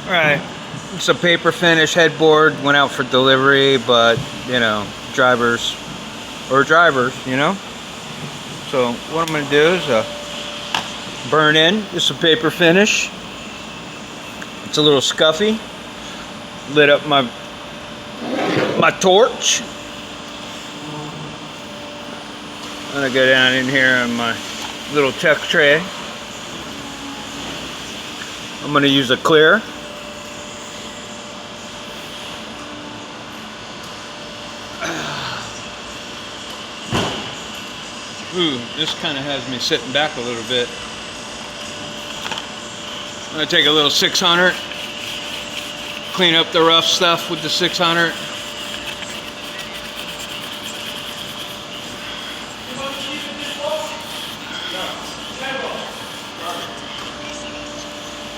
Right. It's a paper finish headboard. Went out for delivery, but you know, drivers, you know. So what I'm gonna do is burn in. This is a paper finish. It's a little scuffy. Lit up my torch. I'm gonna go down in here on my little tech tray. I'm gonna use a clear. Ooh, this kind of has me sitting back a little bit. I'm gonna take a little 600, clean up the rough stuff with the 600.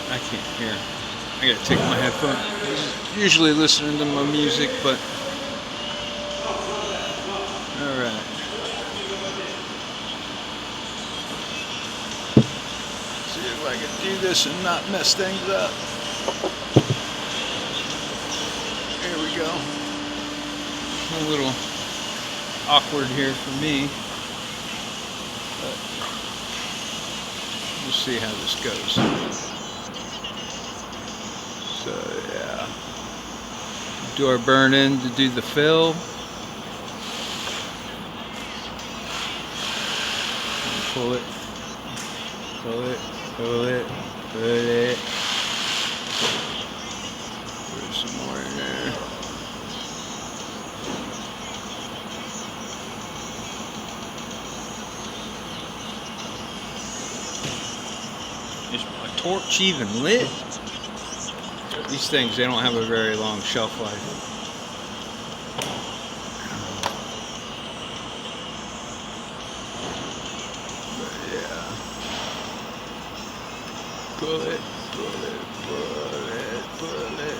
I can't hear. I gotta take my headphones. Usually listening to my music, but all right. See if I can do this and not mess things up. There we go. A little awkward here for me, but we'll see how this goes. So yeah, do our burn in to do the fill. Pull it, pull it, pull it, put it. Put some more in there. Is my torch even lit? These things, they don't have a very long shelf life. But yeah. Pull it, pull it, pull it, pull it.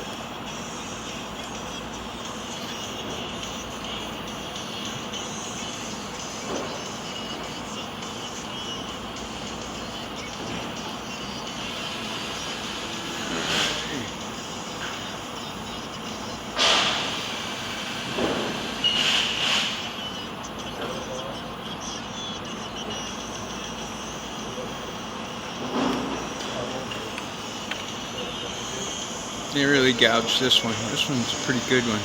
They really gouged this one. This one's a pretty good one.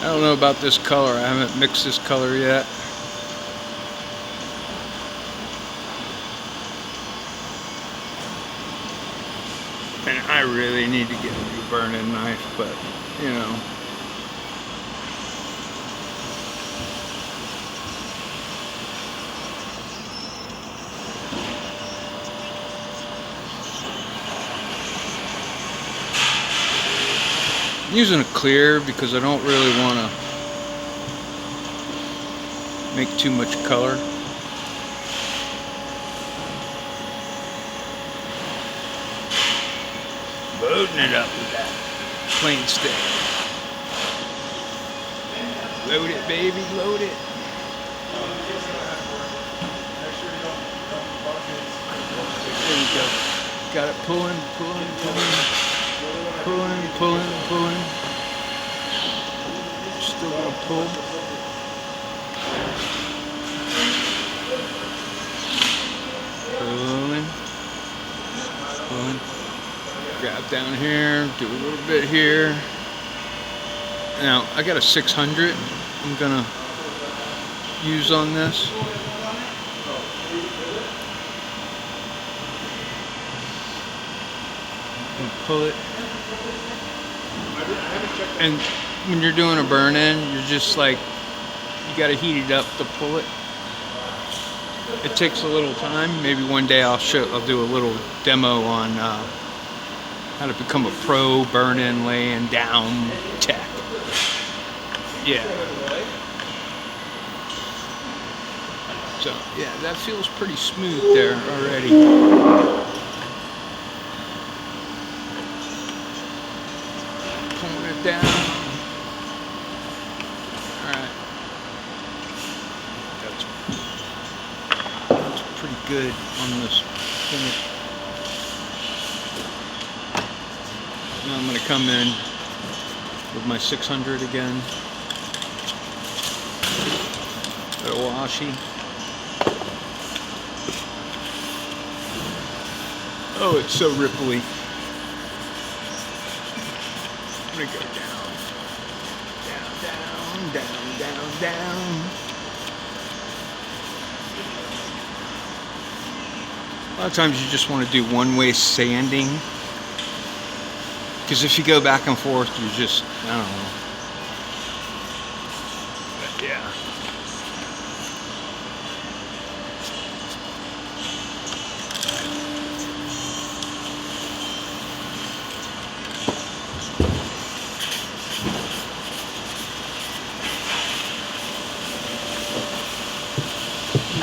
I don't know about this color. I haven't mixed this color yet. And I really need to get a new burn-in knife, but you know. I'm using a clear because I don't really want to make too much color. Loading it up with that plain stick. Load it, baby, load it. There we go. Got it pulling, pulling, pulling. Pulling, pulling, pulling. Still gonna pull. Pulling. Pulling. Grab down here, do a little bit here. Now, I got a 600 I'm gonna use on this. And pull it. And when you're doing a burn-in, you're just like, you gotta heat it up to pull it. It takes a little time. Maybe one day I'll do a little demo on how to become a pro burn-in laying down tech. Yeah. So yeah, that feels pretty smooth there already. Down. Alright. That's pretty good on this finish. Now I'm going to come in with my 600 again. Little washi. Oh, it's so ripply. I'm going to go down. Down, down, down, down, down. A lot of times you just want to do one-way sanding, because if you go back and forth, you're just, I don't know. But yeah.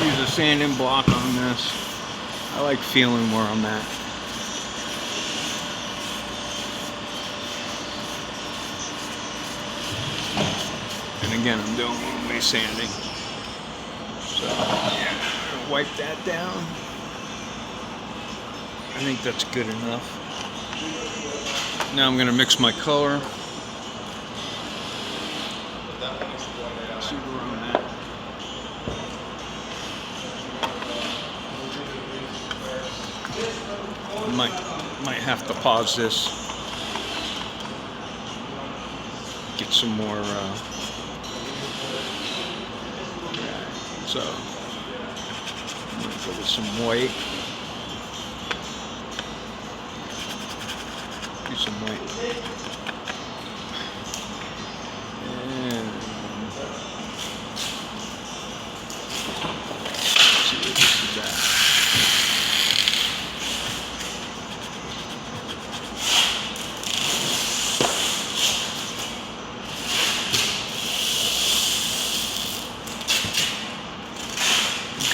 Use a sanding block on this. I like feeling where I'm at. And again, I'm doing one-way sanding. So, yeah, wipe that down. I think that's good enough. Now I'm going to mix my color. See where I'm at. Might have to pause this. Get some more. So I'm gonna go with some white. Do some white. And let's see where this is at.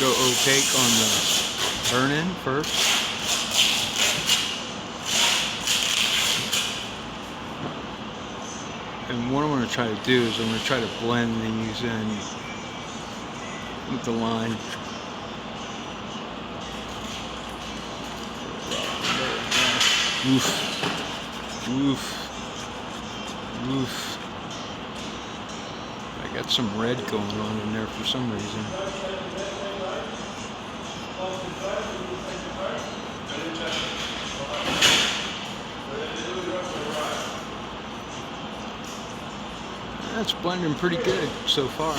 Go opaque on the burn-in first. And what I'm going to try to do is I'm going to try to blend these in with the line. Oof. Oof. Oof. I got some red going on in there for some reason. That's blending pretty good so far,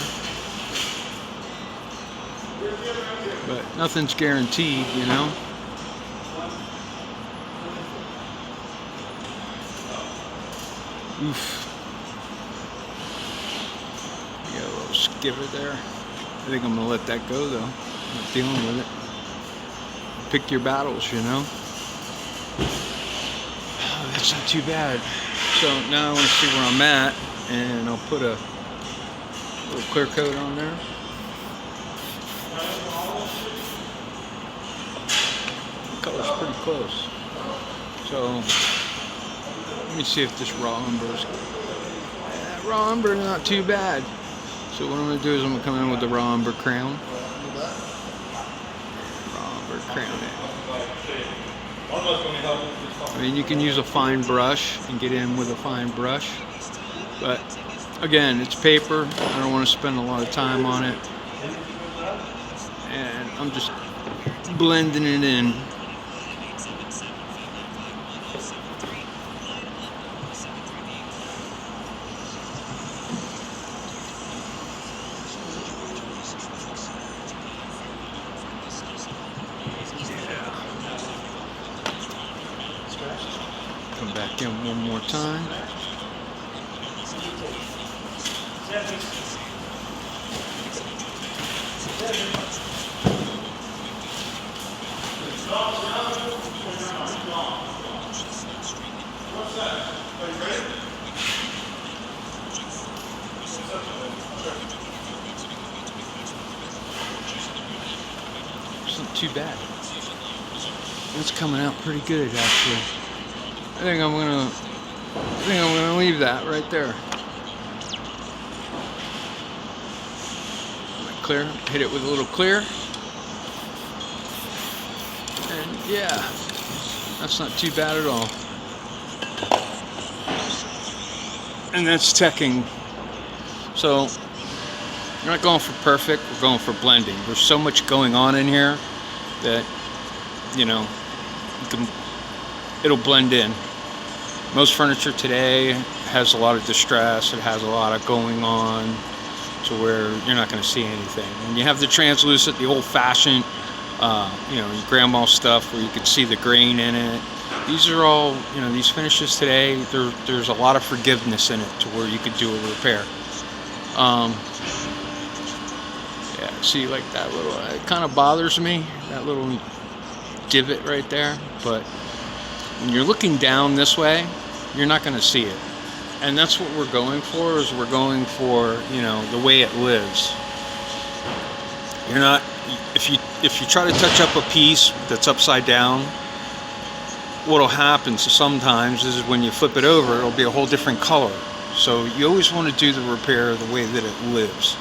but nothing's guaranteed, you know. Oof. You got a little skiver there. I think I'm gonna let that go though. I'm not dealing with it. Pick your battles, you know. Oh, that's not too bad. So now I want to see where I'm at, and I'll put a little clear coat on there. The color's pretty close. So let me see if this raw umber's. Raw umber is not too bad. So what I'm going to do is I'm going to come in with the raw umber crown. Crown it. I mean, you can use a fine brush and get in with a fine brush, but again, it's paper. I don't want to spend a lot of time on it, and I'm just blending it in. Come back in one more time. It's not too bad. It's coming out pretty good, actually. I think I'm gonna leave that right there. Clear, hit it with a little clear. And yeah, that's not too bad at all. and that's teching. So we're not going for perfect, we're going for blending. There's so much going on in here that, you know, it'll blend in. Most furniture today has a lot of distress, it has a lot of going on, to where you're not going to see anything. And you have the translucent, the old-fashioned, you know, your grandma stuff where you can see the grain in it. These are all, you know, these finishes today, there's a lot of forgiveness in it to where you could do a repair. Yeah, see, like that little, it kind of bothers me, that little divot right there, but when you're looking down this way, you're not going to see it. And that's what we're going for, is we're going for, you know, the way it lives. You're not, if you try to touch up a piece that's upside down, what'll happen sometimes is when you flip it over, it'll be a whole different color. So you always want to do the repair the way that it lives.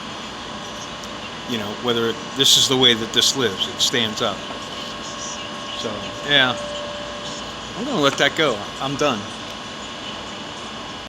You know, whether this is the way that this lives, it stands up. So, yeah. I'm going to let that go. I'm done.